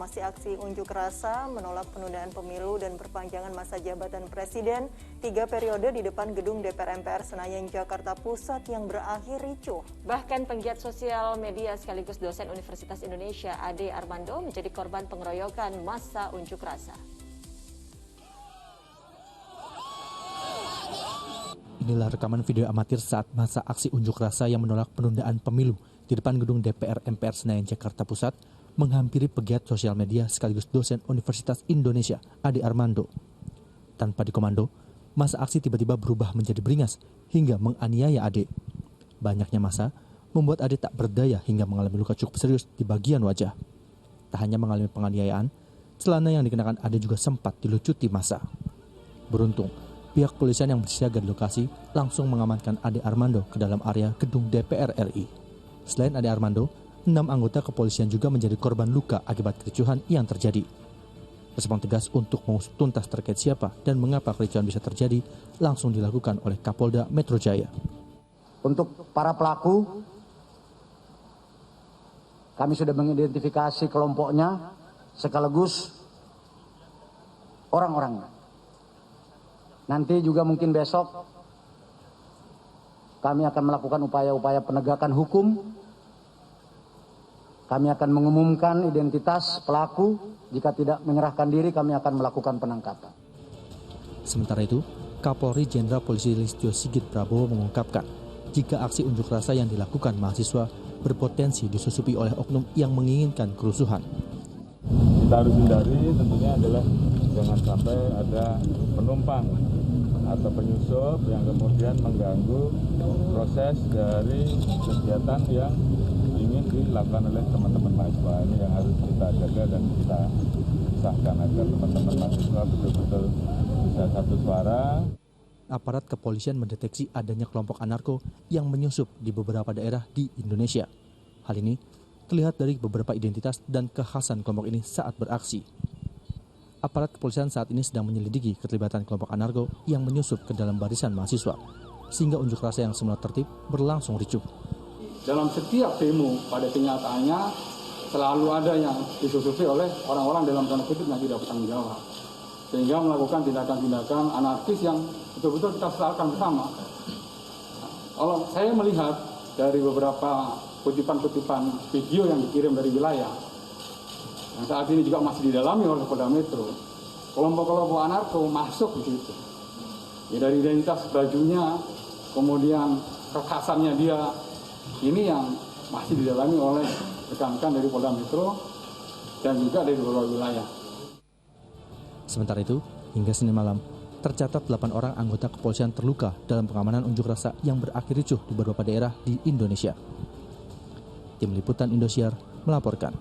Masih aksi unjuk rasa menolak penundaan pemilu dan perpanjangan masa jabatan Presiden 3 periode di depan gedung DPR MPR Senayan, Jakarta Pusat yang berakhir ricuh. Bahkan penggiat sosial media sekaligus dosen Universitas Indonesia, Ade Armando, menjadi korban pengeroyokan masa unjuk rasa. Inilah rekaman video amatir saat masa aksi unjuk rasa yang menolak penundaan pemilu di depan gedung DPR MPR Senayan, Jakarta Pusat menghampiri pegiat sosial media sekaligus dosen Universitas Indonesia, Ade Armando. Tanpa dikomando, masa aksi tiba-tiba berubah menjadi beringas hingga menganiaya Ade. Banyaknya massa membuat Ade tak berdaya hingga mengalami luka cukup serius di bagian wajah. Tak hanya mengalami penganiayaan, celana yang dikenakan Ade juga sempat dilucuti massa. Beruntung, pihak kepolisian yang bersiaga di lokasi langsung mengamankan Ade Armando ke dalam area gedung DPR RI. Selain Ade Armando, 6 anggota kepolisian juga menjadi korban luka akibat kericuhan yang terjadi. Respon tegas untuk mengusut tuntas terkait siapa dan mengapa kericuhan bisa terjadi langsung dilakukan oleh Kapolda Metro Jaya. Untuk para pelaku, kami sudah mengidentifikasi kelompoknya sekaligus orang-orangnya. Nanti juga mungkin besok kami akan melakukan upaya-upaya penegakan hukum. Kami akan mengumumkan identitas pelaku. Jika tidak menyerahkan diri, kami akan melakukan penangkapan. Sementara itu, Kapolri Jenderal Polisi Listio Sigit Prabowo mengungkapkan jika aksi unjuk rasa yang dilakukan mahasiswa berpotensi disusupi oleh oknum yang menginginkan kerusuhan. Kita harus hindari tentunya adalah jangan sampai ada penumpang atau penyusup yang kemudian mengganggu proses dari kegiatan yang ingin dilakukan oleh teman-teman mahasiswa. Ini yang harus kita jaga dan kita usahakan agar teman-teman mahasiswa betul-betul bisa satu suara. Aparat kepolisian mendeteksi adanya kelompok anarko yang menyusup di beberapa daerah di Indonesia. Hal ini terlihat dari beberapa identitas dan kekhasan kelompok ini saat beraksi. Aparat kepolisian saat ini sedang menyelidiki keterlibatan kelompok anarko yang menyusup ke dalam barisan mahasiswa, sehingga unjuk rasa yang semula tertib berlangsung ricuh. Dalam setiap demo pada kenyataannya selalu ada yang disusupi oleh orang-orang dalam tanda kutip yang tidak bertanggung jawab, sehingga melakukan tindakan-tindakan anarkis yang betul-betul kita sesalkan bersama. Kalau saya melihat dari beberapa kutipan-kutipan video yang dikirim dari wilayah, yang saat ini juga masih didalami oleh Polda Metro, kelompok-kelompok anarko masuk di situ. Ya, dari identitas bajunya, kemudian kekhasannya dia, ini yang masih didalami oleh rekan-rekan dari Polda Metro dan juga dari beberapa wilayah. Sementara itu, hingga Senin malam, tercatat 8 orang anggota kepolisian terluka dalam pengamanan unjuk rasa yang berakhir ricuh di beberapa daerah di Indonesia. Tim Liputan Indosiar melaporkan.